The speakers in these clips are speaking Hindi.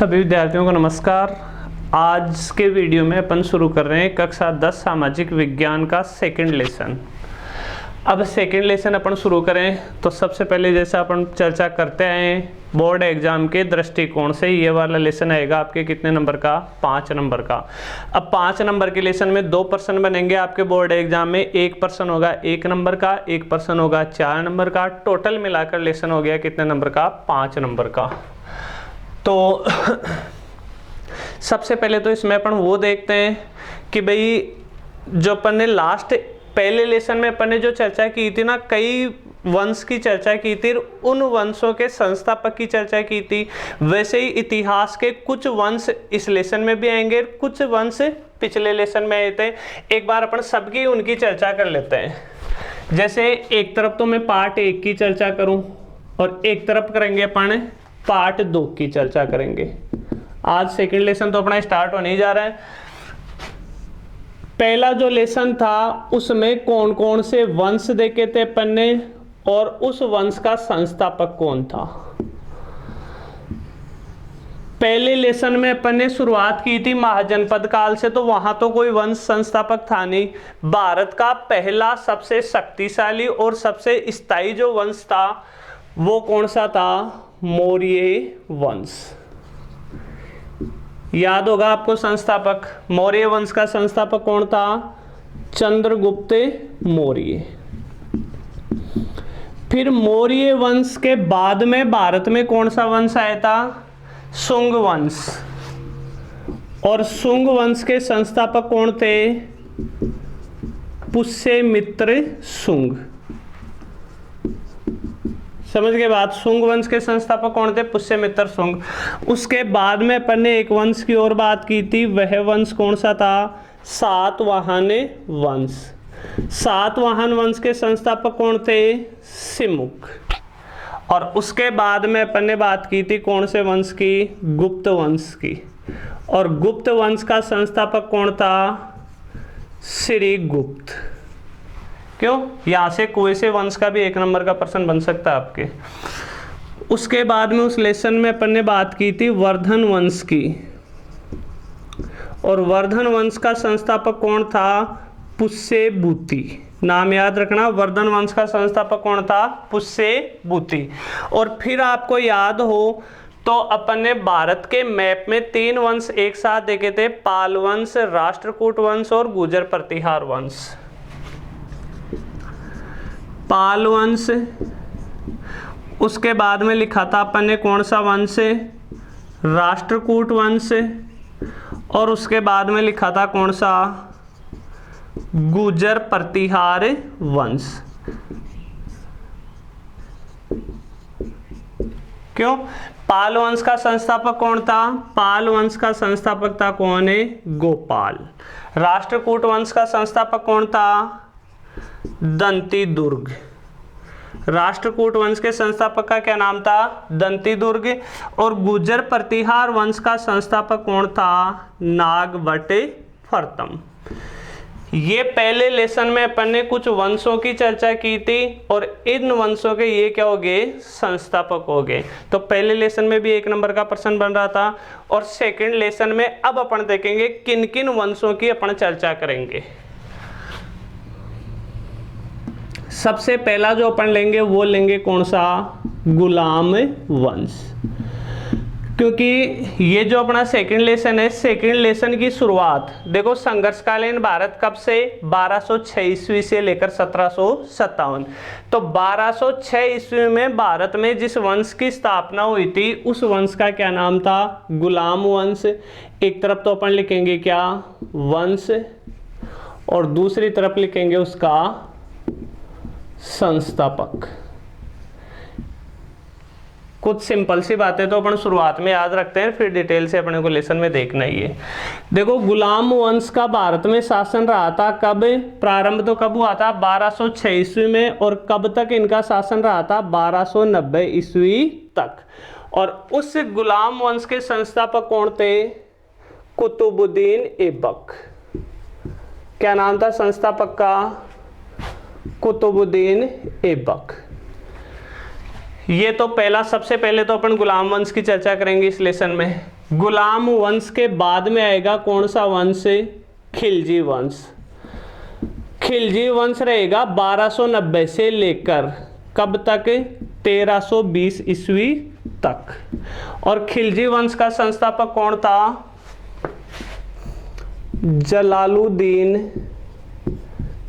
सभी विद्यार्थियों को नमस्कार। आज के वीडियो में अपन शुरू कर रहे हैं कक्षा 10 सामाजिक विज्ञान का सेकंड लेसन। अब सेकंड लेसन अपन शुरू करें तो सबसे पहले जैसे अपन चर्चा करते आए बोर्ड एग्जाम के दृष्टिकोण से ये वाला लेसन आएगा आपके कितने नंबर का, 5 नंबर का। अब 5 नंबर के लेसन में 2 प्रश्न बनेंगे आपके बोर्ड एग्जाम में। एक प्रश्न होगा 1 नंबर का, एक प्रश्न होगा 4 नंबर का। टोटल मिलाकर लेसन हो गया कितने नंबर का, 5 नंबर का। तो सबसे पहले तो इसमें अपन वो देखते हैं कि भाई जो अपन ने लास्ट पहले लेसन में अपन ने जो चर्चा की थी ना, कई वंश की चर्चा की थी, उन वंशों के संस्थापक की चर्चा की थी। वैसे ही इतिहास के कुछ वंश इस लेसन में भी आएंगे, कुछ वंश पिछले लेसन में आए थे। एक बार अपन सबकी उनकी चर्चा कर लेते हैं। जैसे एक तरफ तो मैं पार्ट 1 की चर्चा करूं और एक तरफ करेंगे अपन पार्ट 2 की चर्चा करेंगे। आज सेकंड लेसन तो अपना स्टार्ट होने ही जा रहा है। पहला जो लेसन था उसमें कौन कौन से वंश देखे थे अपन ने और उस वंश का संस्थापक कौन था। पहले लेसन में अपन ने शुरुआत की थी महाजनपद काल से, तो वहां तो कोई वंश संस्थापक था नहीं। भारत का पहला सबसे शक्तिशाली और सबसे स्थायी जो वंश था वो कौन सा था, मौर्य वंश। याद होगा आपको संस्थापक, मौर्य वंश का संस्थापक कौन था, चंद्रगुप्त मौर्य। फिर मौर्य वंश के बाद में भारत में कौन सा वंश आया था, शुंग वंश। और शुंग वंश के संस्थापक कौन थे, पुष्यमित्र शुंग। समझ गए बात, शुंग वंश के संस्थापक कौन थे, पुष्यमित्र शुंग। उसके बाद में अपन ने एक वंश की और बात की थी, वह वंश कौन सा था, सातवाहन वंश। सातवाहन वंश के संस्थापक कौन थे, सिमुक। और उसके बाद में अपन ने बात की थी कौन से वंश की, गुप्त वंश की। और गुप्त वंश का संस्थापक कौन था, श्रीगुप्त। क्यों, यहां से कोई से वंश का भी 1 नंबर का प्रश्न बन सकता है आपके। उसके बाद में उस लेसन में अपन ने बात की थी वर्धन वंश की। और वर्धन वंश का संस्थापक कौन था, पुष्यभूति। नाम याद रखना, वर्धन वंश का संस्थापक कौन था, पुष्यभूति। और फिर आपको याद हो तो अपन ने भारत के मैप में 3 वंश एक साथ देखे थे, पाल वंश, राष्ट्रकूट वंश और गुर्जर प्रतिहार वंश। पाल वंश, उसके बाद में लिखा था अपन ने कौन सा वंश, राष्ट्रकूट वंश। और उसके बाद में लिखा था कौन सा, गुर्जर प्रतिहार वंश। क्यों, पाल वंश का संस्थापक कौन था, पाल वंश का संस्थापक था कौन है, गोपाल। राष्ट्रकूट वंश का संस्थापक कौन था, दंती दुर्ग। राष्ट्रकूट वंश के संस्थापक का क्या नाम था, दंती दुर्ग। और गुर्जर प्रतिहार वंश का संस्थापक कौन था, नागभट्ट फर्तम। ये पहले लेसन में अपन ने कुछ वंशों की चर्चा की थी और इन वंशों के ये क्या हो गए, संस्थापक हो गए। तो पहले लेसन में भी 1 नंबर का प्रश्न बन रहा था। और सेकंड लेसन में अब अपन देखेंगे किन किन वंशों की अपन चर्चा करेंगे। सबसे पहला जो अपन लेंगे वो लेंगे कौन सा, गुलाम वंश। क्योंकि ये जो अपना सेकंड लेसन है, सेकंड लेसन की शुरुआत देखो संघर्षकालीन भारत कब से, 1206 ईस्वी से लेकर 1757। तो 1206 ईस्वी में भारत में जिस वंश की स्थापना हुई थी उस वंश का क्या नाम था, गुलाम वंश। एक तरफ तो अपन लिखेंगे क्या, वंश, और दूसरी तरफ लिखेंगे उसका संस्थापक। कुछ सिंपल सी बातें तो अपन शुरुआत में याद रखते हैं, फिर डिटेल से अपने को लेसन में देखना ही है। देखो गुलाम वंश का भारत में शासन रहा था कब, प्रारंभ तो कब हुआ था, 1206 ईस्वी में। और कब तक इनका शासन रहा था, 1290 ईस्वी तक। और उस गुलाम वंश के संस्थापक कौन थे, कुतुबुद्दीन ऐबक। क्या नाम था संस्थापक का, कुतुबुद्दीन ऐबक। ये तो पहला, सबसे पहले तो अपन गुलाम वंश की चर्चा करेंगे इस लेसन में। गुलाम वंश के बाद में आएगा कौन सा वंश? खिलजी वंश। खिलजी वंश रहेगा 1290 से लेकर कब तक? 1320 ईस्वी तक। और खिलजी वंश का संस्थापक कौन था? जलालुद्दीन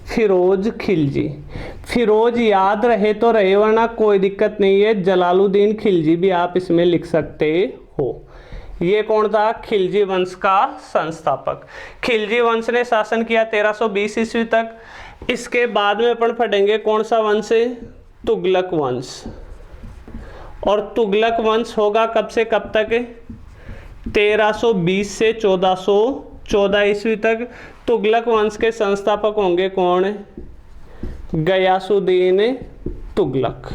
फिरोज खिलजी। फिरोज याद रहे तो रहे, वरना कोई दिक्कत नहीं है, जलालुद्दीन खिलजी भी आप इसमें लिख सकते हो। ये कौन था? खिलजी वंश का संस्थापक। खिलजी वंश ने शासन किया 1320 ईस्वी तक। इसके बाद में अपन पढ़ेंगे कौन सा वंश? तुगलक वंश। और तुगलक वंश होगा कब से कब तक? 1320 से 1414 ईस्वी तक। तुगलक वंश के संस्थापक होंगे कौन? गयासुद्दीन तुगलक।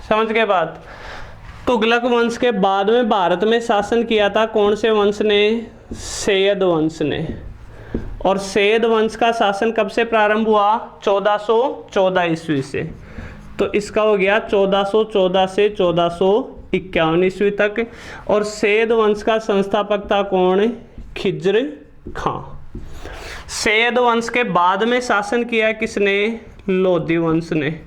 समझ गए बात? तुगलक वंश के बाद में भारत में शासन किया था कौन से वंश ने? सैयद वंश ने। और सैयद वंश का शासन कब से प्रारंभ हुआ? 1414 ईस्वी से। तो इसका हो गया 1414 से 1451 ईस्वी तक। और सैयद वंश का संस्थापक था कौन? खिज्र खां। सैयद वंश के बाद में शासन किया किसने? लोधी वंश ने।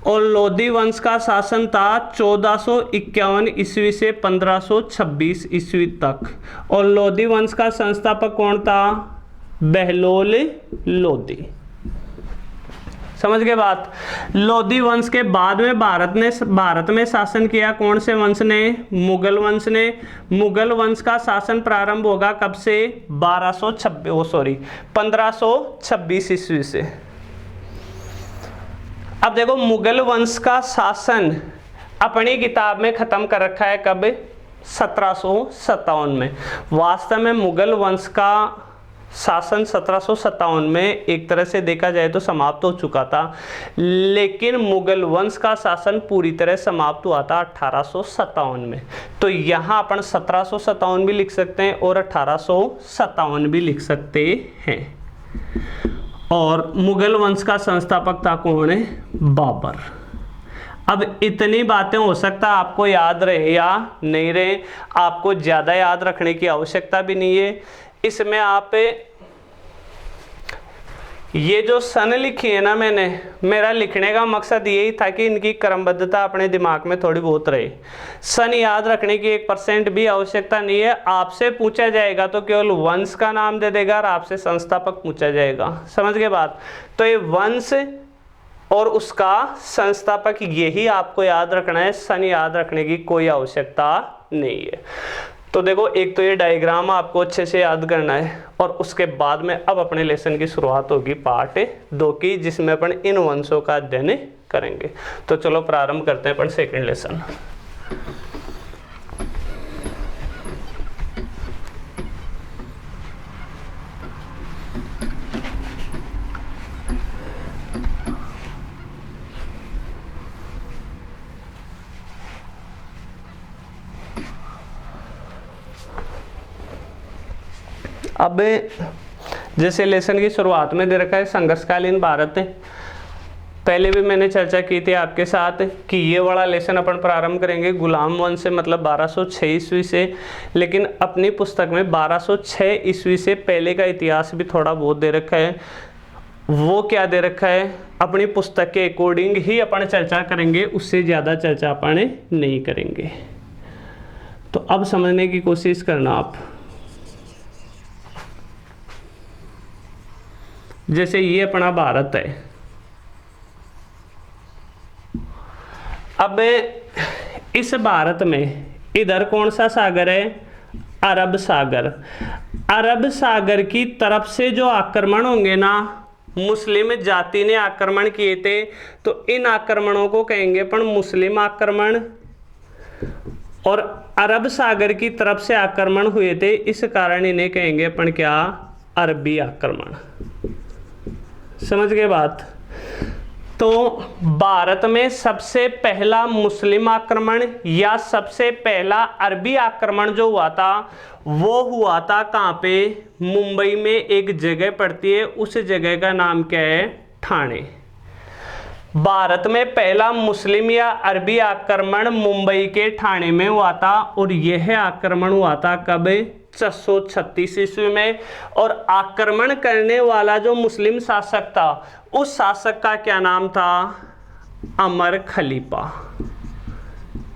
और लोधी वंश का शासन था 1451 ईस्वी से 1526 ईस्वी तक। और लोधी वंश का संस्थापक कौन था? बहलोल लोधी। समझ गए बात? लोधी वंश के बाद में भारत में शासन किया कौन से वंश ने? मुगल वंश ने। मुगल वंश का शासन प्रारंभ होगा कब से? 1526 ईस्वी से। अब देखो, मुगल वंश का शासन अपनी किताब में खत्म कर रखा है कब? 1757 में। वास्तव में मुगल वंश का शासन 1757 में एक तरह से देखा जाए तो समाप्त हो चुका था, लेकिन मुगल वंश का शासन पूरी तरह समाप्त हुआ था 1857 में। तो यहाँ अपन 1757 भी लिख सकते हैं और 1857 भी लिख सकते हैं। और मुगल वंश का संस्थापक था कौन है? बाबर। अब इतनी बातें हो सकता है आपको याद रहे या नहीं रहे, आपको ज़्यादा याद रखने की आवश्यकता भी नहीं है। इसमें आप ये जो सन लिखी है ना, मेरा लिखने का मकसद यही था कि इनकी क्रमबद्धता अपने दिमाग में थोड़ी बहुत रहे। सन याद रखने की 1% भी आवश्यकता नहीं है। आपसे पूछा जाएगा तो केवल वंश का नाम दे देगा और आपसे संस्थापक पूछा जाएगा। समझ गए बात? तो ये वंश और उसका संस्थापक यही आपको याद रखना है, सन याद रखने की कोई आवश्यकता नहीं है। तो देखो, एक तो ये डायग्राम आपको अच्छे से याद करना है और उसके बाद में अब अपने लेसन की शुरुआत होगी पार्ट 2 की, जिसमें अपन इन वंशों का अध्ययन करेंगे। तो चलो प्रारंभ करते हैं अपन सेकंड लेसन। अब जैसे लेसन की शुरुआत में दे रखा है संघर्षकालीन भारत। पहले भी मैंने चर्चा की थी आपके साथ कि ये वाला लेसन अपन प्रारंभ करेंगे गुलाम वंश से, मतलब 1206 ईस्वी से। लेकिन अपनी पुस्तक में 1206 ईस्वी से पहले का इतिहास भी थोड़ा बहुत दे रखा है। वो क्या दे रखा है अपनी पुस्तक के अकॉर्डिंग ही अपन चर्चा करेंगे, उससे ज़्यादा चर्चा अपन नहीं करेंगे। तो अब समझने की कोशिश करना आप। जैसे ये अपना भारत है, अब इस भारत में इधर कौन सा सागर है? अरब सागर। अरब सागर की तरफ से जो आक्रमण होंगे ना, मुस्लिम जाति ने आक्रमण किए थे, तो इन आक्रमणों को कहेंगे अपन मुस्लिम आक्रमण। और अरब सागर की तरफ से आक्रमण हुए थे, इस कारण इन्हें कहेंगे अपन क्या? अरबी आक्रमण। समझ गए बात? तो भारत में सबसे पहला मुस्लिम आक्रमण या सबसे पहला अरबी आक्रमण जो हुआ था, वो हुआ था कहाँ पे? मुंबई में एक जगह पड़ती है, उस जगह का नाम क्या है? ठाणे। भारत में पहला मुस्लिम या अरबी आक्रमण मुंबई के ठाणे में हुआ था और यह आक्रमण हुआ था कब? 636 ईस्वी में। और आक्रमण करने वाला जो मुस्लिम शासक था उस शासक का क्या नाम था? अमर खलीफा।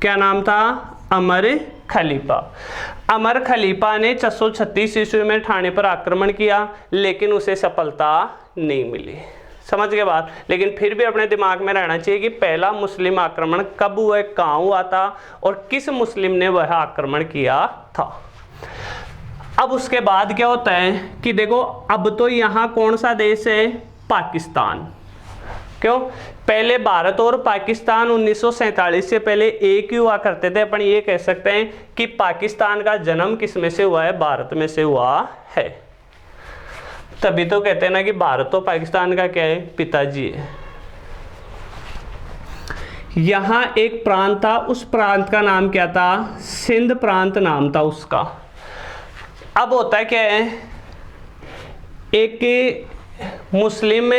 क्या नाम था? अमर खलीफा। अमर खलीफा ने 636 ईस्वी में ठाणे पर आक्रमण किया लेकिन उसे सफलता नहीं मिली। समझ गए बात? लेकिन फिर भी अपने दिमाग में रहना चाहिए कि पहला मुस्लिम आक्रमण कब हुआ, कहाँ हुआ था और किस मुस्लिम ने वह आक्रमण किया था। अब उसके बाद क्या होता है कि देखो, अब तो यहाँ कौन सा देश है? पाकिस्तान। क्यों? पहले भारत और पाकिस्तान 1947 से पहले एक ही हुआ करते थे। अपन ये कह सकते हैं कि पाकिस्तान का जन्म किस में से हुआ है? भारत में से हुआ है। तभी तो कहते हैं ना कि भारत तो पाकिस्तान का क्या है? पिताजी है। यहां एक प्रांत था, उस प्रांत का नाम क्या था? सिंध प्रांत नाम था उसका। अब होता है क्या है, एक मुस्लिम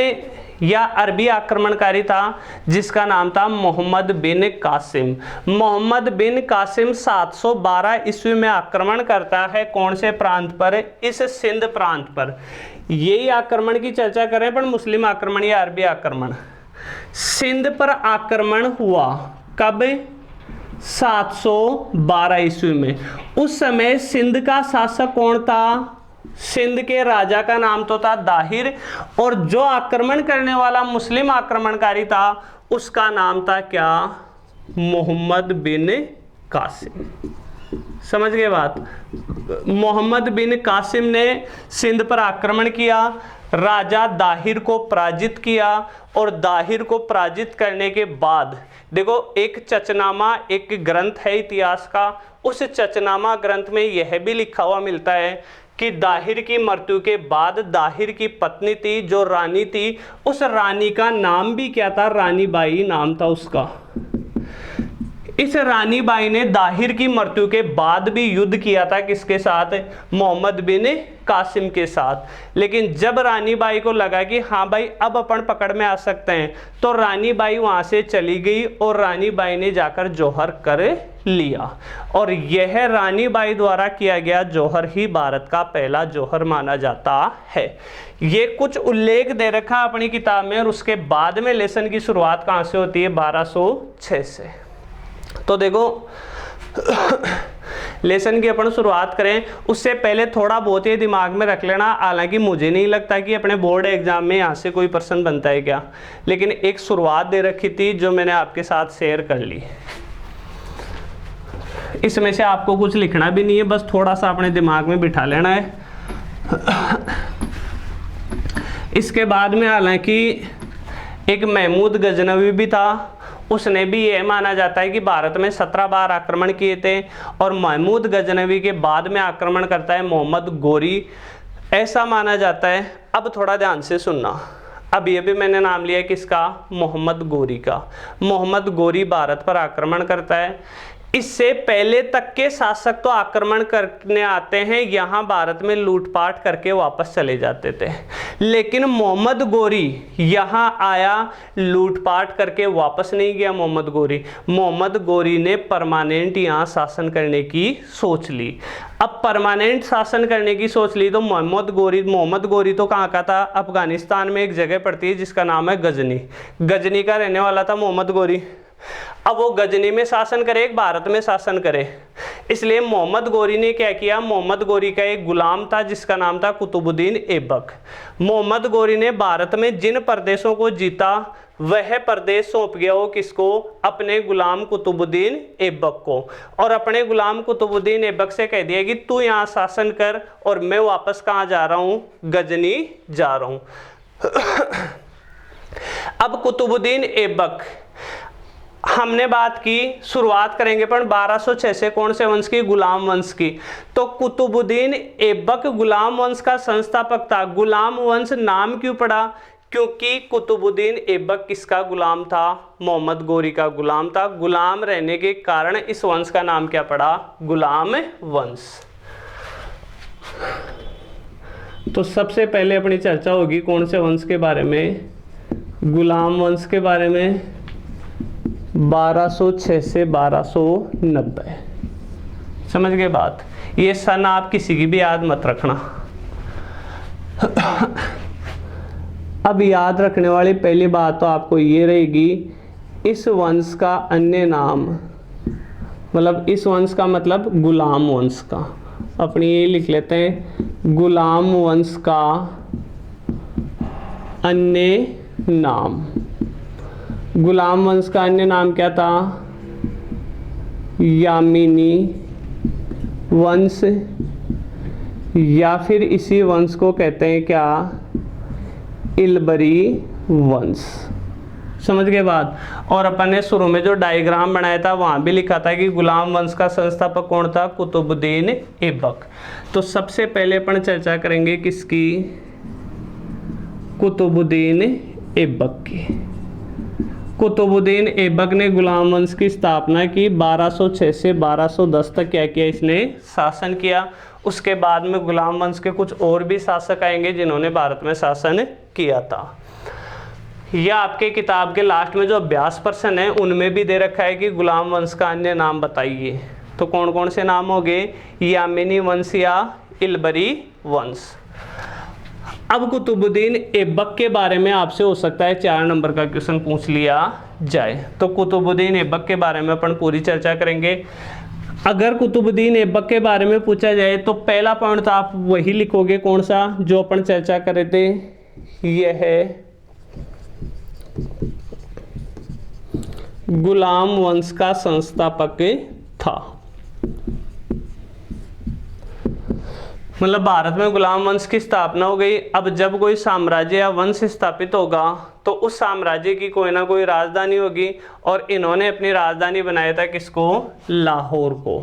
या अरबी आक्रमणकारी था जिसका नाम था मोहम्मद बिन कासिम। मोहम्मद बिन कासिम 712 ईस्वी में आक्रमण करता है कौन से प्रांत पर? इस सिंध प्रांत पर। यही आक्रमण की चर्चा कर रहे हैं, पर मुस्लिम आक्रमण या अरबी आक्रमण। सिंध पर आक्रमण हुआ कब? 712 ईस्वी में। उस समय सिंध का शासक कौन था? सिंध के राजा का नाम तो था दाहिर, और जो आक्रमण करने वाला मुस्लिम आक्रमणकारी था उसका नाम था क्या? मोहम्मद बिन कासिम। समझ गए बात? मोहम्मद बिन कासिम ने सिंध पर आक्रमण किया, राजा दाहिर को पराजित किया, और दाहिर को पराजित करने के बाद देखो, एक चचनामा, एक ग्रंथ है इतिहास का, उस चचनामा ग्रंथ में यह भी लिखा हुआ मिलता है कि दाहिर की मृत्यु के बाद दाहिर की पत्नी थी जो रानी थी, उस रानी का नाम भी क्या था? रानी बाई नाम था उसका। इस रानी बाई ने दाहिर की मृत्यु के बाद भी युद्ध किया था किसके साथ? मोहम्मद बिन कासिम के साथ। लेकिन जब रानी बाई को लगा कि हाँ भाई अब अपन पकड़ में आ सकते हैं, तो रानी बाई वहां से चली गई और रानी बाई ने जाकर जौहर कर लिया, और यह रानी बाई द्वारा किया गया जौहर ही भारत का पहला जौहर माना जाता है। ये कुछ उल्लेख दे रखा अपनी किताब में, और उसके बाद में लेसन की शुरुआत कहाँ से होती है? 1206 से। तो देखो लेसन की अपन शुरुआत करें उससे पहले थोड़ा बहुत ये दिमाग में रख लेना, हालांकि मुझे नहीं लगता कि अपने बोर्ड एग्जाम में यहाँ से कोई प्रश्न बनता है क्या, लेकिन एक शुरुआत दे रखी थी जो मैंने आपके साथ शेयर कर ली। इसमें से आपको कुछ लिखना भी नहीं है, बस थोड़ा सा अपने दिमाग में बिठा लेना है। इसके बाद में हालांकि एक महमूद गजनवी भी था, उसने भी यह माना जाता है कि भारत में 17 बार आक्रमण किए थे, और महमूद गजनवी के बाद में आक्रमण करता है मोहम्मद गोरी, ऐसा माना जाता है। अब थोड़ा ध्यान से सुनना, अब ये भी मैंने नाम लिया किसका? मोहम्मद गोरी का। मोहम्मद गोरी भारत पर आक्रमण करता है। इससे पहले तक के शासक तो आक्रमण करने आते हैं, यहाँ भारत में लूटपाट करके वापस चले जाते थे, लेकिन मोहम्मद गोरी यहाँ आया, लूटपाट करके वापस नहीं गया। मोहम्मद गोरी ने परमानेंट यहाँ शासन करने की सोच ली। अब परमानेंट शासन करने की सोच ली तो मोहम्मद गोरी तो कहाँ का था? अफगानिस्तान में एक जगह पड़ती है जिसका नाम है गजनी। गजनी का रहने वाला था मोहम्मद गोरी। अब वो गजनी में शासन करे, एक भारत में शासन करे, इसलिए मोहम्मद गोरी ने क्या किया? मोहम्मद गोरी का एक गुलाम था जिसका नाम था कुतुबुद्दीन ऐबक। मोहम्मद गोरी ने भारत में जिन प्रदेशों को जीता वह प्रदेश सौंप गया वो किसको? अपने गुलाम कुतुबुद्दीन ऐबक को, और अपने गुलाम कुतुबुद्दीन ऐबक से कह दिया कि तू यहाँ शासन कर और मैं वापस कहाँ जा रहा हूँ? गजनी जा रहा हूँ। अब कुतुबुद्दीन ऐबक, हमने बात की, शुरुआत करेंगे पर 1206 से कौन से वंश की? गुलाम वंश की। तो कुतुबुद्दीन ऐबक गुलाम वंश का संस्थापक था। गुलाम वंश नाम क्यों पड़ा? क्योंकि कुतुबुद्दीन ऐबक किसका गुलाम था? मोहम्मद गोरी का गुलाम था। गुलाम रहने के कारण इस वंश का नाम क्या पड़ा? गुलाम वंश। तो सबसे पहले अपनी चर्चा होगी कौन से वंश के बारे में? गुलाम वंश के बारे में 1206 से 1290। समझ गए बात। ये सन आप किसी की भी याद मत रखना। अब याद रखने वाली पहली बात तो आपको ये रहेगी, इस वंश का अन्य नाम, मतलब इस वंश का मतलब गुलाम वंश का, अपनी ये लिख लेते हैं, गुलाम वंश का अन्य नाम। गुलाम वंश का अन्य नाम क्या था? यामिनी वंश, या फिर इसी वंश को कहते हैं क्या? इलबरी वंश। समझ गए बात। और अपन ने शुरू में जो डायग्राम बनाया था वहां भी लिखा था कि गुलाम वंश का संस्थापक कौन था? कुतुबुद्दीन ऐबक। तो सबसे पहले अपन चर्चा करेंगे किसकी? कुतुबुद्दीन ऐबक की। कुतुबुद्दीन ऐबक ने गुलाम वंश की स्थापना की। 1206 से 1210 तक क्या किया इसने? शासन किया। उसके बाद में गुलाम वंश के कुछ और भी शासक आएंगे जिन्होंने भारत में शासन किया था। यह आपके किताब के लास्ट में जो अभ्यास प्रश्न है उनमें भी दे रखा है कि गुलाम वंश का अन्य नाम बताइए। तो कौन कौन से नाम हो गए? यामिनी वंश या इलबरी वंश। अब कुतुबुद्दीन ऐबक के बारे में आपसे हो सकता है 4 नंबर का क्वेश्चन पूछ लिया जाए। तो कुतुबुद्दीन ऐबक के बारे में अपन पूरी चर्चा करेंगे। अगर कुतुबुद्दीन ऐबक के बारे में पूछा जाए तो पहला पॉइंट तो आप वही लिखोगे, कौन सा? जो अपन चर्चा कर रहे थे, यह है गुलाम वंश का संस्थापक था। मतलब भारत में गुलाम वंश की स्थापना हो गई। अब जब कोई साम्राज्य या वंश स्थापित होगा तो उस साम्राज्य की कोई ना कोई राजधानी होगी, और इन्होंने अपनी राजधानी बनाया था किसको? लाहौर को।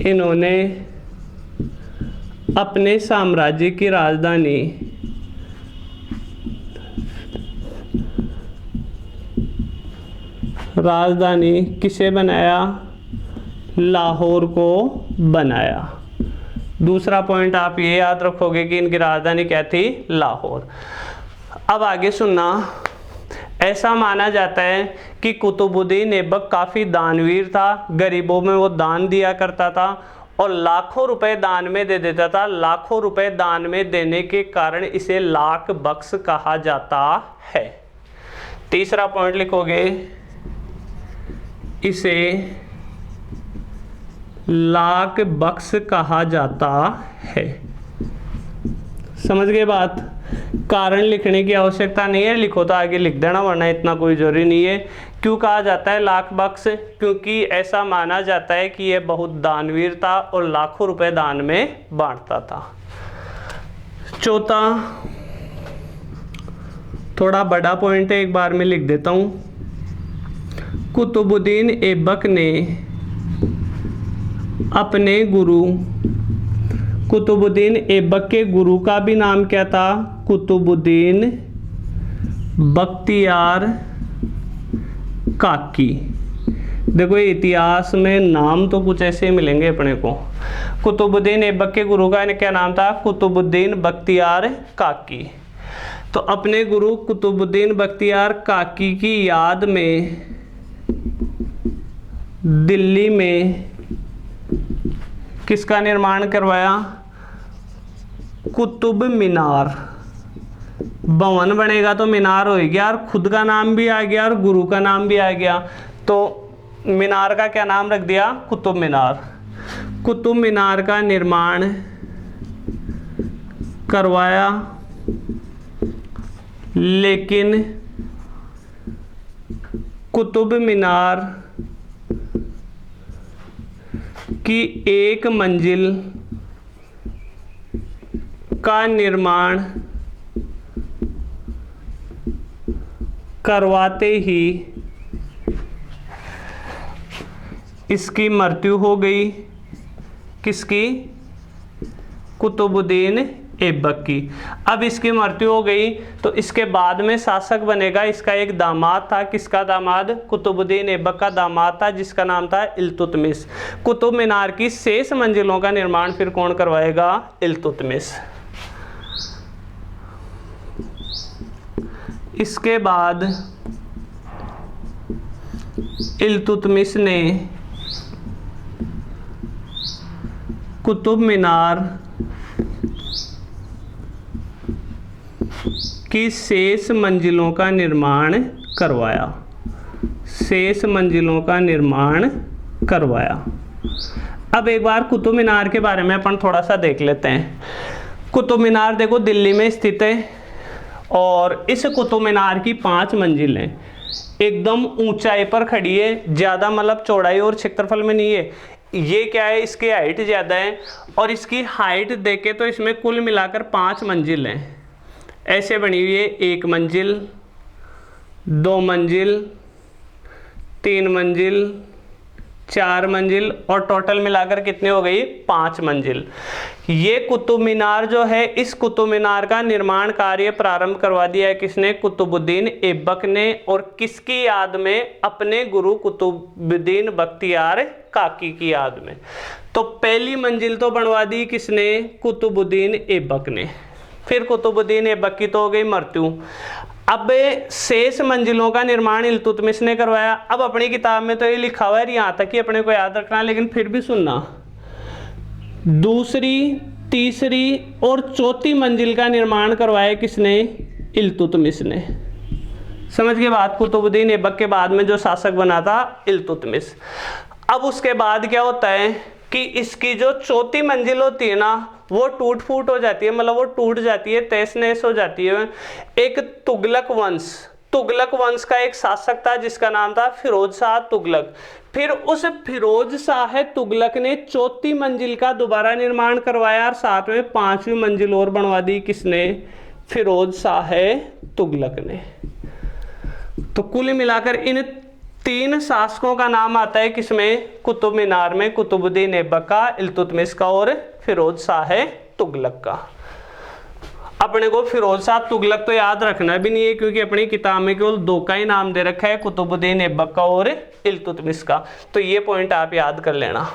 इन्होंने अपने साम्राज्य की राजधानी किसे बनाया? लाहौर को बनाया। दूसरा पॉइंट आप ये याद रखोगे कि इनकी राजधानी क्या थी? लाहौर। अब आगे सुनना। ऐसा माना जाता है कि कुतुबुद्दीन ऐबक काफ़ी दानवीर था। गरीबों में वो दान दिया करता था और लाखों रुपए दान में दे देता था। लाखों रुपए दान में देने के कारण इसे लाख बख्श कहा जाता है। तीसरा पॉइंट लिखोगे, इसे लाख बख्श कहा जाता है। समझ गए बात। कारण लिखने की आवश्यकता नहीं है, लिखो तो आगे लिख देना, वरना इतना कोई जरूरी नहीं है। क्यों कहा जाता है लाख बख्श? क्योंकि ऐसा माना जाता है कि यह बहुत दानवीर था और लाखों रुपए दान में बांटता था। चौथा थोड़ा बड़ा पॉइंट है, एक बार में लिख देता हूं। कुतुबुद्दीन ऐबक ने अपने गुरु, कुतुबुद्दीन ऐबक के गुरु का भी नाम क्या था? कुतुबुद्दीन बख्तियार काकी। देखो इतिहास में नाम तो कुछ ऐसे ही मिलेंगे अपने को। कुतुबुद्दीन ऐबक के गुरु का क्या नाम था? कुतुबुद्दीन बख्तियार काकी। तो अपने गुरु कुतुबुद्दीन बख्तियार काकी की याद में दिल्ली में किसका निर्माण करवाया? कुतुब मीनार। भवन बनेगा तो मीनार हो गया, और खुद का नाम भी आ गया और गुरु का नाम भी आ गया। तो मीनार का क्या नाम रख दिया? कुतुब मीनार। कुतुब मीनार का निर्माण करवाया, लेकिन कुतुब मीनार की एक मंजिल का निर्माण करवाते ही इसकी मृत्यु हो गई। किसकी? कुतुबुद्दीन ऐबक की। अब इसकी मृत्यु हो गई तो इसके बाद में शासक बनेगा इसका एक दामाद था। किसका दामाद? कुतुबुद्दीन ऐबक का दामाद था, जिसका नाम था इल्तुतमिश। कुतुब मीनार की शेष मंजिलों का निर्माण फिर कौन करवाएगा? इल्तुतमिश। इसके बाद इल्तुतमिश ने कुतुब मीनार की शेष मंजिलों का निर्माण करवाया। शेष मंजिलों का निर्माण करवाया। अब एक बार कुतुब मीनार के बारे में अपन थोड़ा सा देख लेते हैं। कुतुब मीनार देखो दिल्ली में स्थित है और इस कुतुब मीनार की 5 मंजिलें एकदम ऊंचाई पर खड़ी है, ज़्यादा मतलब चौड़ाई और क्षेत्रफल में नहीं है। ये क्या है, इसकी हाइट ज़्यादा है और इसकी हाइट देखे तो इसमें कुल मिलाकर 5 मंजिल हैं, ऐसे बनी हुई है। 1 मंजिल, 2 मंजिल, 3 मंजिल, 4 मंजिल और टोटल मिलाकर कितनी हो गई, 5 मंजिल। ये कुतुब मीनार जो है, इस कुतुब मीनार का निर्माण कार्य प्रारंभ करवा दिया है किसने, कुतुबुद्दीन ऐबक ने। और किसकी याद में, अपने गुरु कुतुबुद्दीन बख्तियार काकी की याद में। तो पहली मंजिल तो बनवा दी किसने, कुतुबुद्दीन ऐबक ने। फिर कुतुबुद्दीन ऐबक की तो हो गई मृत्यु। अब शेष मंजिलों का निर्माण इल्तुतमिश ने करवाया। अब अपनी किताब में तो ये लिखा हुआ है, यहाँ तक कि अपने को याद रखना, लेकिन फिर भी सुनना। दूसरी, तीसरी और चौथी मंजिल का निर्माण करवाया किसने, इल्तुतमिश ने। समझ के बात, कुतुबुद्दीन ऐबक के बाद में जो शासक बना था इल्तुतमिश। अब उसके बाद क्या होता है कि इसकी जो चौथी मंजिल होती है ना, वो टूट फूट हो जाती है, मतलब वो टूट जाती है, तहस नहस हो जाती है। एक तुगलक वंश का एक शासक था जिसका नाम था फिरोज शाह तुगलक। फिर उस फिरोज शाह तुगलक ने चौथी मंजिल का दोबारा निर्माण करवाया और साथ में 5वीं मंजिल और बनवा दी किसने, फिरोज शाह तुगलक ने। तो कुल मिलाकर इन 3 शासकों का नाम आता है किसमें, कुतुब मीनार में, कुतुबुद्दीन ऐबक का, इल्तुतमिश का और फिरोज शाह तुगलक का। अपने को फिरोज शाह तुगलक तो याद रखना भी नहीं है, क्योंकि अपनी किताब में केवल 2 का ही नाम दे रखा है, कुतुबुद्दीन ऐबक का और इल्तुतमिश का। तो ये पॉइंट आप याद कर लेना।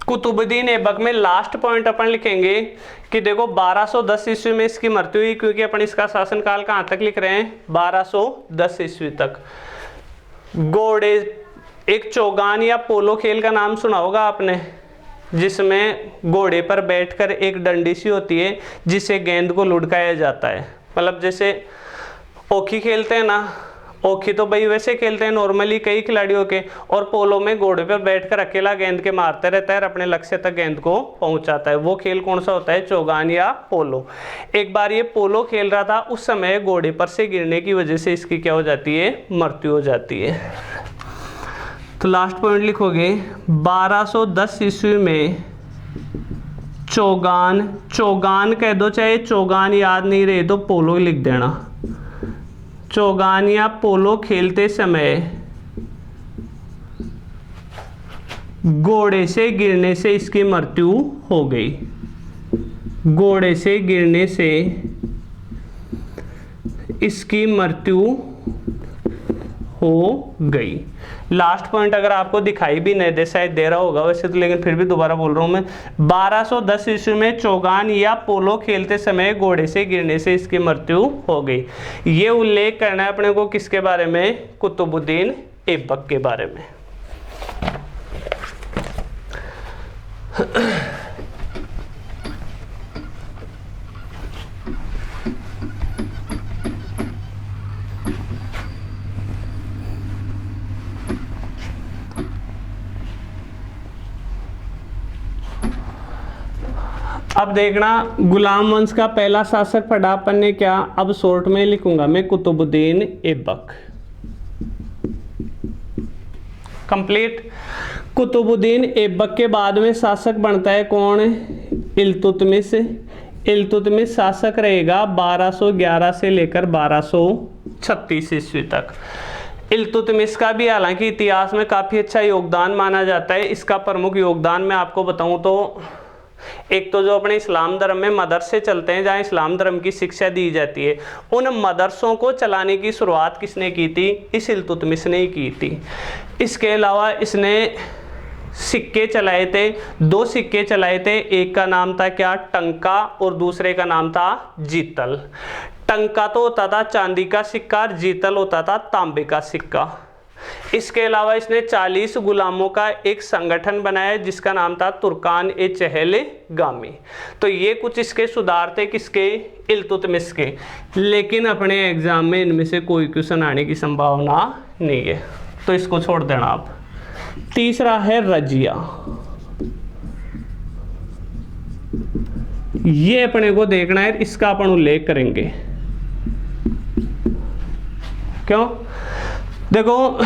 कुतुबुद्दीन ऐबक में लास्ट पॉइंट अपन लिखेंगे कि देखो 1210 ईस्वी में इसकी मृत्यु हुई, क्योंकि अपन इसका शासनकाल कहाँ तक लिख रहे हैं, 1210 ईस्वी तक। घोड़े, एक चौगान या पोलो खेल का नाम सुना होगा आपने, जिसमें घोड़े पर बैठकर एक डंडी सी होती है जिससे गेंद को लुढ़काया जाता है। मतलब जैसे ओखी खेलते हैं ना, ओखी तो भाई वैसे खेलते हैं नॉर्मली कई खिलाड़ियों के, और पोलो में घोड़े पर बैठकर अकेला गेंद के मारते रहता है और अपने लक्ष्य तक गेंद को पहुंचाता है। वो खेल कौन सा होता है, चौगान या पोलो। एक बार ये पोलो खेल रहा था, उस समय घोड़े पर से गिरने की वजह से इसकी क्या हो जाती है, मृत्यु हो जाती है। तो लास्ट पॉइंट लिखोगे 1210 ईस्वी में चौगान कह दो, चाहे चौगान याद नहीं रहे तो पोलो लिख देना। चौगान या पोलो खेलते समय घोड़े से गिरने से इसकी मृत्यु हो गई। घोड़े से गिरने से इसकी मृत्यु हो गई। लास्ट पॉइंट अगर आपको दिखाई भी नहीं दे, शायद दे रहा होगा वैसे तो, लेकिन फिर भी दोबारा बोल रहा हूं मैं। 1210 ईस्वी में चौगान या पोलो खेलते समय घोड़े से गिरने से इसकी मृत्यु हो गई। ये उल्लेख करना है अपने को किसके बारे में, कुतुबुद्दीन ऐबक के बारे में। अब देखना, गुलाम वंश का पहला शासक पढ़ा अपन ने क्या, अब शॉर्ट में लिखूंगा मैं, कुतुबुद्दीन ऐबक। कंप्लीट। कुतुबुद्दीन ऐबक के बाद में शासक बनता है कौन, इल्तुतमिश। इल्तुतमिश शासक रहेगा 1211 से लेकर 1236 ईस्वी तक। इल्तुतमिश का भी हालांकि इतिहास में काफ़ी अच्छा योगदान माना जाता है। इसका प्रमुख योगदान मैं आपको बताऊं तो, एक तो जो अपने इस्लाम धर्म में मदरसे चलते हैं जहाँ इस्लाम धर्म की शिक्षा दी जाती है, उन मदरसों को चलाने की शुरुआत किसने की थी, इस इल्तुतमिश ने ही की थी। इसके अलावा इसने सिक्के चलाए थे, 2 सिक्के चलाए थे। एक का नाम था क्या, टंका, और दूसरे का नाम था जीतल। टंका तो होता था चांदी का सिक्का, जीतल होता था तांबे का सिक्का। इसके अलावा इसने 40 गुलामों का एक संगठन बनाया जिसका नाम था तुर्कान ए चहलगामी। तो ये कुछ इसके सुधार थे किसके, इल्तुतमिश के। लेकिन अपने एग्जाम में इनमें से कोई क्वेश्चन आने की संभावना नहीं है, तो इसको छोड़ देना आप। तीसरा है रजिया। ये अपने को देखना है, इसका अपन उल्लेख करेंगे। क्यों? देखो,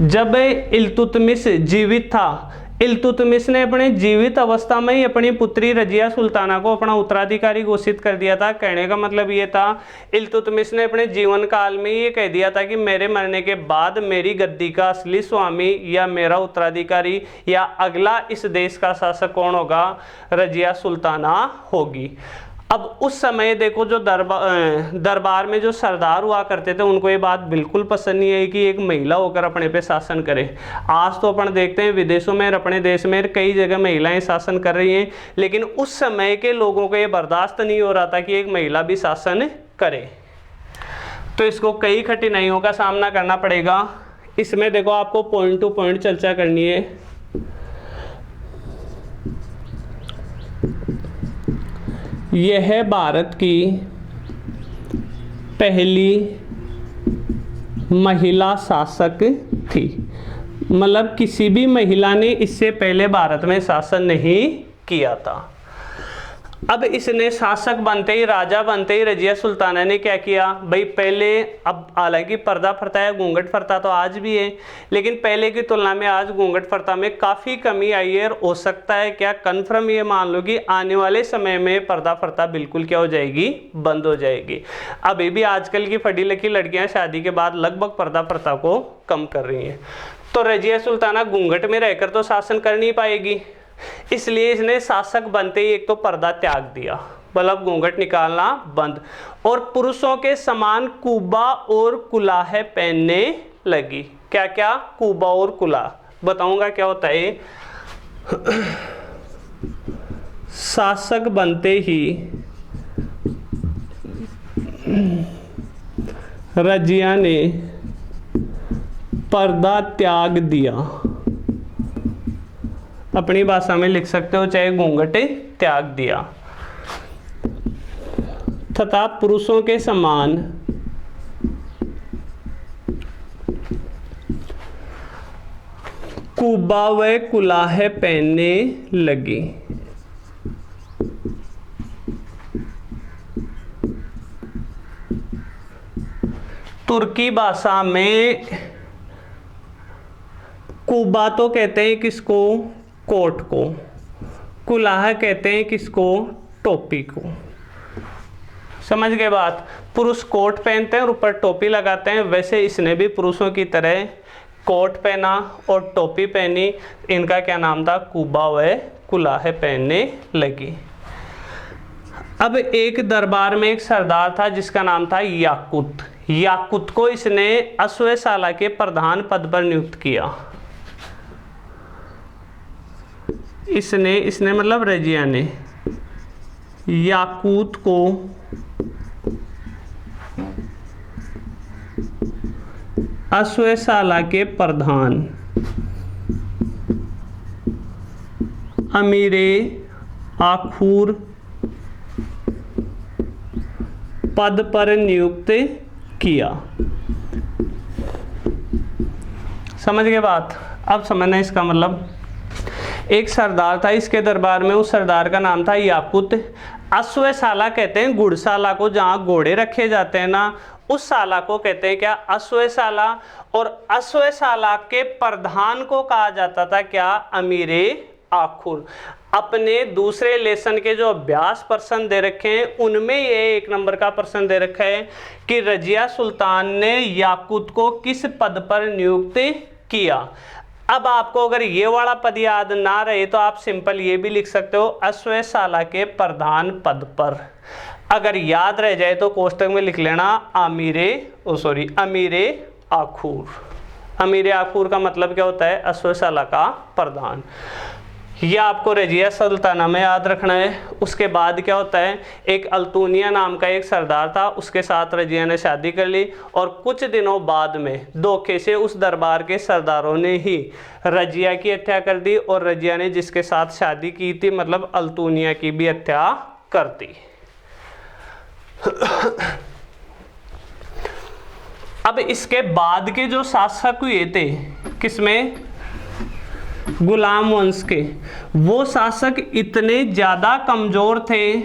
जब इल्तुतमिश जीवित था, इल्तुतमिश ने अपने जीवित अवस्था में ही अपनी पुत्री रजिया सुल्ताना को अपना उत्तराधिकारी घोषित कर दिया था। कहने का मतलब ये था, इल्तुतमिश ने अपने जीवन काल में ये कह दिया था कि मेरे मरने के बाद मेरी गद्दी का असली स्वामी या मेरा उत्तराधिकारी या अगला इस देश का शासक कौन होगा, रजिया सुल्ताना होगी। अब उस समय देखो, जो दरबार में जो सरदार हुआ करते थे उनको ये बात बिल्कुल पसंद नहीं आई कि एक महिला होकर अपने पे शासन करे। आज तो अपन देखते हैं विदेशों में, अपने देश में कई जगह महिलाएं शासन कर रही हैं, लेकिन उस समय के लोगों को ये बर्दाश्त नहीं हो रहा था कि एक महिला भी शासन करे। तो इसको कई कठिनाइयों का सामना करना पड़ेगा। इसमें देखो, आपको पॉइंट टू पॉइंट चर्चा करनी है। यह है भारत की पहली महिला शासक थी। मतलब किसी भी महिला ने इससे पहले भारत में शासन नहीं किया था। अब इसने शासक बनते ही, राजा बनते ही रजिया सुल्ताना ने क्या किया भाई, पहले, अब हालांकि पर्दा प्रथा या घूंघट प्रथा तो आज भी है, लेकिन पहले की तुलना में आज घूंघट प्रथा में काफ़ी कमी आई है। और हो सकता है क्या, कन्फर्म ये मान लो कि आने वाले समय में पर्दा प्रथा बिल्कुल क्या हो जाएगी, बंद हो जाएगी। अभी भी आजकल की पढ़ी लिखी लड़कियां शादी के बाद लगभग पर्दा प्रथा को कम कर रही हैं। तो रजिया सुल्ताना घूंघट में रहकर तो शासन कर नहीं पाएगी, इसलिए इसने शासक बनते ही एक तो पर्दा त्याग दिया, मतलब घूंघट निकालना बंद, और पुरुषों के समान कुबा और कुलाह पहनने लगी। क्या क्या? कुबा और कुलाह। बताऊंगा क्या होता है। शासक बनते ही रजिया ने पर्दा त्याग दिया। अपनी भाषा में लिख सकते हो, चाहे घूंघट त्याग दिया, तथा पुरुषों के समान कुबा व कुलाह पहनने लगी। तुर्की भाषा में कुबा तो कहते हैं किसको, कोट को, कुलाह कहते हैं किसको, टोपी को। समझ गए बात? पुरुष कोट पहनते हैं और ऊपर टोपी लगाते हैं, वैसे इसने भी पुरुषों की तरह कोट पहना और टोपी पहनी। इनका क्या नाम था, कुबा व कुलाह पहनने लगी। अब एक दरबार में एक सरदार था जिसका नाम था याकूत। याकूत को इसने अश्वशाला के प्रधान पद पर नियुक्त किया। इसने मतलब रजिया ने याकूत को अश्वशाला के प्रधान अमीरे आखूर पद पर नियुक्त किया। समझ गए बात? अब समझना इसका मतलब, एक सरदार था इसके दरबार में, उस सरदार का नाम था याकूत। अश्वशाला कहते हैं घुड़शाला को, जहाँ घोड़े रखे जाते हैं ना, उस शाला को कहते हैं क्या, अश्वशाला। और अश्वशाला के प्रधान को कहा जाता था क्या, अमीरे आखुर। अपने दूसरे लेसन के जो अभ्यास प्रश्न दे रखे हैं उनमें ये 1 नंबर का प्रश्न दे रखा है कि रजिया सुल्तान ने याकूत को किस पद पर नियुक्त किया। अब आपको अगर ये वाला पद याद ना रहे तो आप सिंपल ये भी लिख सकते हो, अश्वशाला के प्रधान पद पर। अगर याद रह जाए तो कोष्टक में लिख लेना अमीरे आखूर। अमीरे आखूर का मतलब क्या होता है, अश्वशाला का प्रधान। यह आपको रजिया सुल्ताना में याद रखना है। उसके बाद क्या होता है, एक अल्तूनिया नाम का एक सरदार था, उसके साथ रजिया ने शादी कर ली और कुछ दिनों बाद में धोखे से उस दरबार के सरदारों ने ही रजिया की हत्या कर दी और रजिया ने जिसके साथ शादी की थी मतलब अल्तूनिया की भी हत्या कर दी। अब इसके बाद के जो शासक हुए थे किसमें, गुलाम वंश के, वो शासक इतने ज्यादा कमजोर थे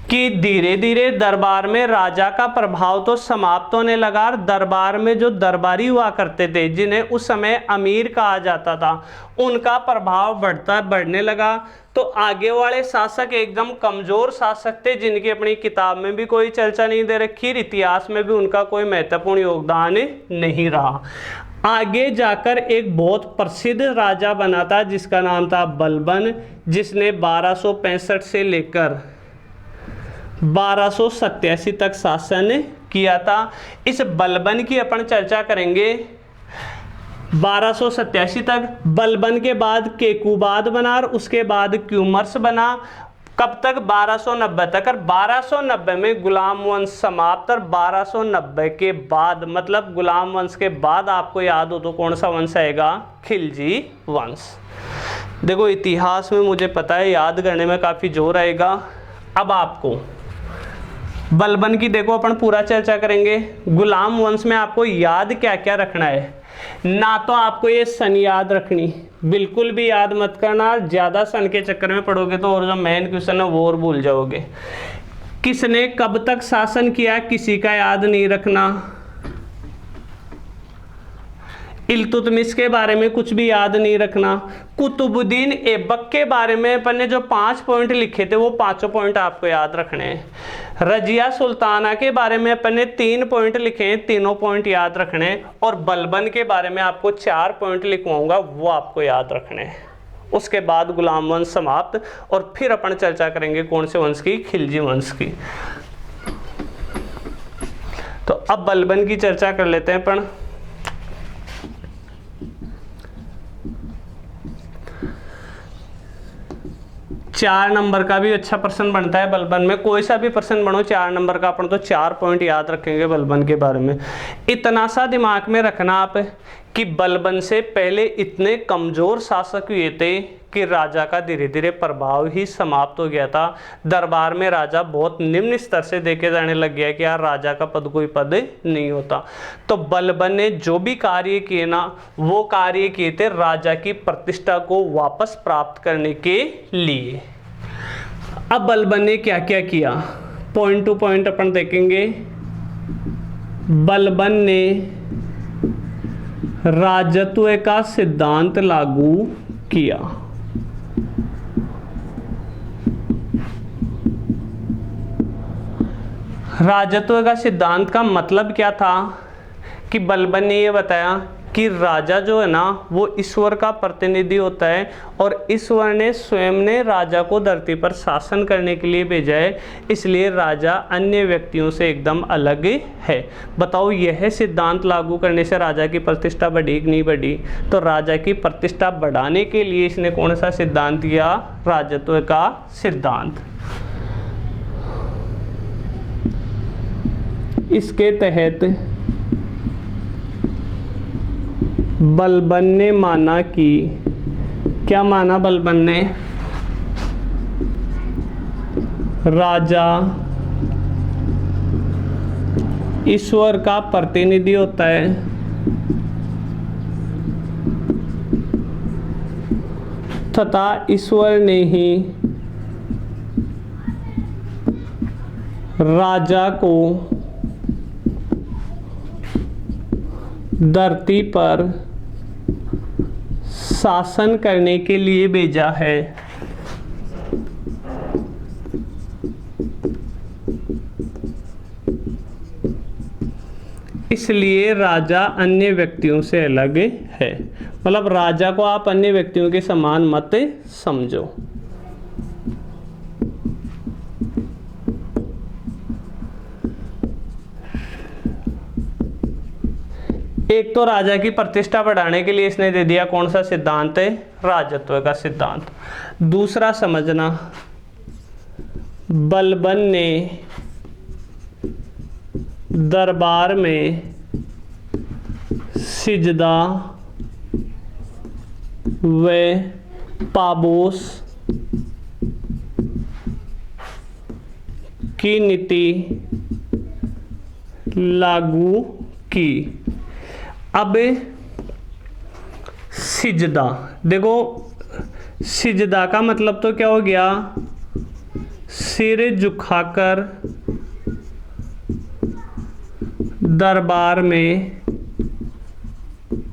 कि धीरे धीरे दरबार में राजा का प्रभाव तो समाप्त होने लगा। दरबार में जो दरबारी हुआ करते थे जिन्हें उस समय अमीर कहा जाता था, उनका प्रभाव बढ़ने लगा। तो आगे वाले शासक एकदम कमजोर शासक थे जिनकी अपनी किताब में भी कोई चर्चा नहीं दे रखी, इतिहास में भी उनका कोई महत्वपूर्ण योगदान नहीं रहा। आगे जाकर एक बहुत प्रसिद्ध राजा बना था जिसका नाम था बलबन, जिसने 1265 से लेकर 1287 तक शासन किया था। इस बलबन की अपन चर्चा करेंगे 1287 तक। बलबन के बाद केकुबाद बना और उसके बाद क्यूमर्स बना। कब तक, 1290 तक। और 1290 में गुलाम वंश समाप्त। और 1290 के बाद मतलब गुलाम वंश के बाद आपको याद हो तो कौन सा वंश आएगा, खिलजी वंश। देखो इतिहास में मुझे पता है याद करने में काफी जोर आएगा। अब आपको बलबन की देखो अपन पूरा चर्चा करेंगे। गुलाम वंश में आपको याद क्या क्या रखना है, ना तो आपको ये सन याद रखनी, बिल्कुल भी याद मत करना, ज्यादा सन के चक्कर में पढ़ोगे तो और जो मेन क्वेश्चन है वो और भूल जाओगे। किसने कब तक शासन किया किसी का याद नहीं रखना। इल्तुतमिश के बारे में कुछ भी याद नहीं रखना। कुतुबुद्दीन ऐबक के बारे में अपन ने जो 5 पॉइंट लिखे थे वो 5 पॉइंट आपको याद रखने हैं। रजिया सुल्ताना के बारे में अपन ने 3 पॉइंट लिखे हैं, तीनों पॉइंट याद रखने हैं। और बलबन के बारे में आपको 4 पॉइंट लिखवाऊंगा, वो आपको याद रखने हैं। उसके बाद गुलाम वंश समाप्त और फिर अपन चर्चा करेंगे कौन से वंश की, खिलजी वंश की। तो अब बलबन की चर्चा कर लेते हैं अपन। चार नंबर का भी अच्छा प्रश्न बनता है बलबन में, कोई सा भी प्रश्न बनो 4 नंबर का, अपन तो 4 पॉइंट याद रखेंगे बलबन के बारे में। इतना सा दिमाग में रखना आप कि बलबन से पहले इतने कमजोर शासक हुए थे कि राजा का धीरे धीरे प्रभाव ही समाप्त हो गया था। दरबार में राजा बहुत निम्न स्तर से देखे जाने लग गया कि यार राजा का पद कोई पद नहीं होता। तो बलबन ने जो भी कार्य किए ना, वो कार्य किए थे राजा की प्रतिष्ठा को वापस प्राप्त करने के लिए। अब बलबन ने क्या क्या किया, पॉइंट टू पॉइंट अपन देखेंगे। बलबन ने राजत्व का सिद्धांत लागू किया। राजत्व का सिद्धांत का मतलब क्या था कि बलबन ने यह बताया कि राजा जो है ना वो ईश्वर का प्रतिनिधि होता है और ईश्वर ने स्वयं ने राजा को धरती पर शासन करने के लिए भेजा है, इसलिए राजा अन्य व्यक्तियों से एकदम अलग है। बताओ यह सिद्धांत लागू करने से राजा की प्रतिष्ठा बढ़ी कि नहीं बढ़ी? तो राजा की प्रतिष्ठा बढ़ाने के लिए इसने कौन सा सिद्धांत दिया, राजत्व का सिद्धांत। इसके तहत बलबन ने माना कि, क्या माना बलबन ने, राजा ईश्वर का प्रतिनिधि होता है तथा ईश्वर ने ही राजा को धरती पर शासन करने के लिए भेजा है। इसलिए राजा अन्य व्यक्तियों से अलग है। मतलब राजा को आप अन्य व्यक्तियों के समान मत समझो। एक तो राजा की प्रतिष्ठा बढ़ाने के लिए इसने दे दिया कौन सा सिद्धांत है, राजत्व का सिद्धांत। दूसरा समझना, बलबन ने दरबार में सिजदा व पाबोस की नीति लागू की। अब सिजदा, देखो सिजदा का मतलब तो क्या हो गया, सिर झुकाकर दरबार में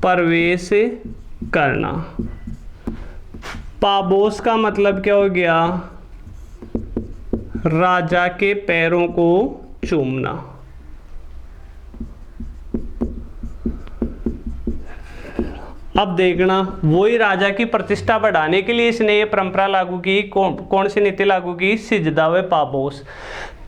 प्रवेश करना। पाबोस का मतलब क्या हो गया, राजा के पैरों को चूमना। अब देखना, वही राजा की प्रतिष्ठा बढ़ाने के लिए इसने ये परंपरा लागू की। कौन सी नीति लागू की, सिजदा व पाबोस।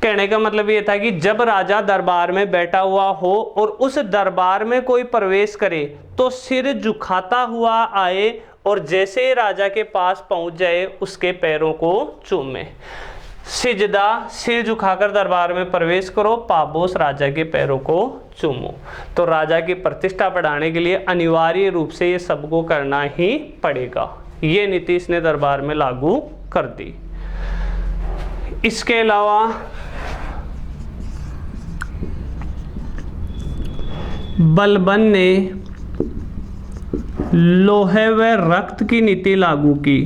कहने का मतलब ये था कि जब राजा दरबार में बैठा हुआ हो और उस दरबार में कोई प्रवेश करे तो सिर झुकाता हुआ आए और जैसे ही राजा के पास पहुंच जाए उसके पैरों को चूमे। सिजदा, सिर झुकाकर दरबार में प्रवेश करो, पाबोस, राजा के पैरों को चूमो। तो राजा की प्रतिष्ठा बढ़ाने के लिए अनिवार्य रूप से ये सबको करना ही पड़ेगा। ये नीति इसने दरबार में लागू कर दी। इसके अलावा बलबन ने लोहे व रक्त की नीति लागू की।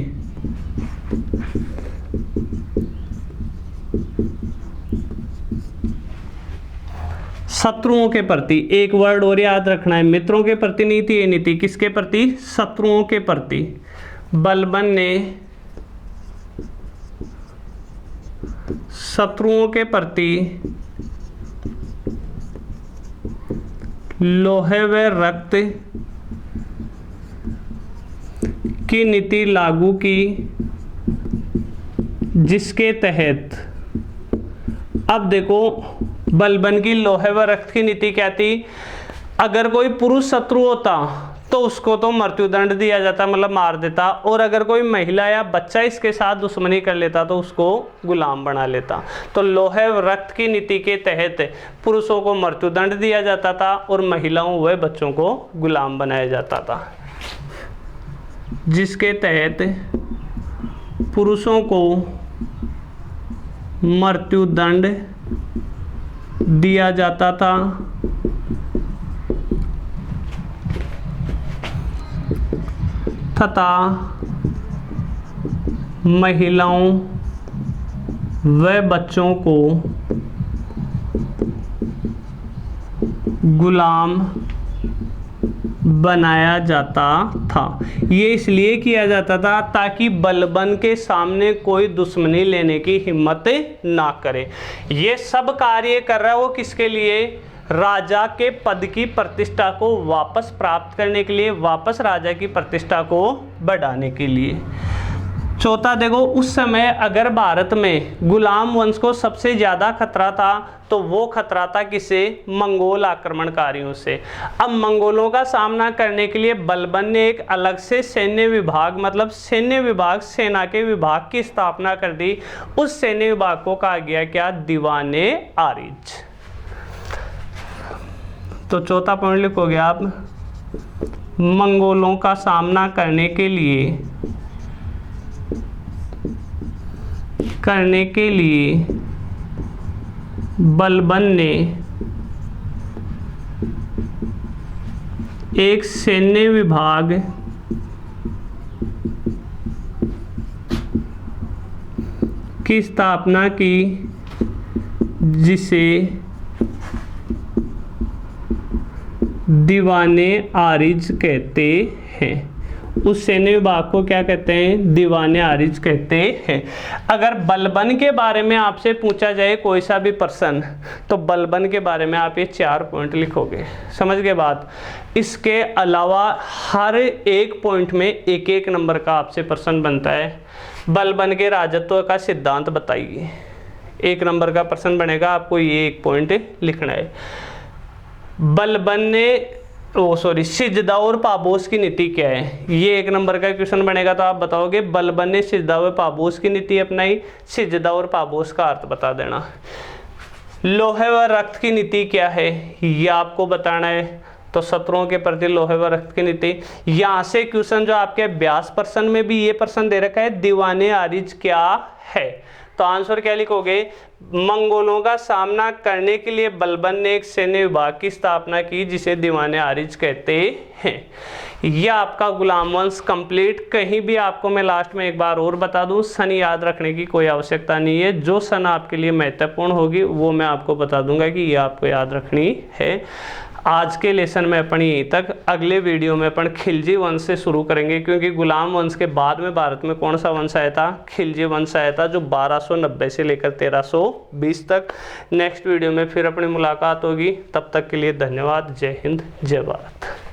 शत्रुओं के प्रति, एक वर्ड और याद रखना है, मित्रों के प्रति नहीं थी ये नीति, किसके प्रति, शत्रुओं के प्रति। बलबन ने शत्रुओं के प्रति लोहे व रक्त की नीति लागू की, जिसके तहत, अब देखो बलबन की लोहे व रक्त की नीति क्या थी, अगर कोई पुरुष शत्रु होता तो उसको तो मृत्युदंड दिया जाता, मतलब मार देता, और अगर कोई महिला या बच्चा इसके साथ दुश्मनी कर लेता तो उसको गुलाम बना लेता। तो लोहे व रक्त की नीति के तहत पुरुषों को मृत्युदंड दिया जाता था और महिलाओं व बच्चों को गुलाम बनाया जाता था, जिसके तहत पुरुषों को मृत्युदंड दिया जाता था तथा महिलाओं व बच्चों को गुलाम बनाया जाता था। ये इसलिए किया जाता था ताकि बलबन के सामने कोई दुश्मनी लेने की हिम्मत ना करे। ये सब कार्य कर रहा है वो किसके लिए, राजा के पद की प्रतिष्ठा को वापस प्राप्त करने के लिए, वापस राजा की प्रतिष्ठा को बढ़ाने के लिए। चौथा देखो, उस समय अगर भारत में गुलाम वंश को सबसे ज़्यादा खतरा था तो वो खतरा था किसे, मंगोल आक्रमणकारियों से। अब मंगोलों का सामना करने के लिए बलबन ने एक अलग से सैन्य विभाग, मतलब सैन्य विभाग, सेना के विभाग की स्थापना कर दी। उस सैन्य विभाग को कहा गया क्या, दीवाने आरिज। तो चौथा पॉइंट लिखोगे आप, मंगोलों का सामना करने के लिए बलबन ने एक सैन्य विभाग की स्थापना की, जिसे दीवाने आरिज कहते हैं। उस सैन्य विभाग को क्या कहते हैं, दीवाने आरिज कहते हैं। अगर बलबन के बारे में आपसे पूछा जाए कोई सा भी प्रश्न, तो बलबन के बारे में आप ये 4 पॉइंट लिखोगे। समझ गए बात। इसके अलावा हर एक पॉइंट में एक एक नंबर का आपसे प्रश्न बनता है। बलबन के राजत्व का सिद्धांत बताइए, 1 नंबर का प्रश्न बनेगा, आपको ये 1 पॉइंट लिखना है। बलबन ने सिजदा और पाबोस की नीति क्या है? ये 1 नंबर का क्वेश्चन बनेगा, तो आप बताओगे बलबन ने सिजदा और पाबोस की नीति अपनाई। सिजदा और पाबोस का अर्थ बता देना। लोहे व रक्त की नीति क्या है, ये आपको बताना है। तो शत्रुओं के प्रति लोहे व रक्त की नीति। यहाँ से क्वेश्चन जो आपके अभ्यास प्रश्न में भी ये प्रश्न दे रखा है, दीवाने आरिज क्या है? तो आंसर क्या लिखोगे? मंगोलों का सामना करने के लिए बलबन ने एक सैन्य विभाग की स्थापना की जिसे दीवाने आरिज कहते हैं। यह आपका गुलाम वंश कंप्लीट। कहीं भी आपको मैं लास्ट में एक बार और बता दूं, सन याद रखने की कोई आवश्यकता नहीं है। जो सन आपके लिए महत्वपूर्ण होगी वो मैं आपको बता दूंगा कि ये आपको याद रखनी है। आज के लेसन में अपन यहीं तक। अगले वीडियो में अपन खिलजी वंश से शुरू करेंगे, क्योंकि गुलाम वंश के बाद में भारत में कौन सा वंश आया था? खिलजी वंश आया था, जो 1290 से लेकर 1320 तक। नेक्स्ट वीडियो में फिर अपनी मुलाकात होगी। तब तक के लिए धन्यवाद। जय हिंद, जय भारत।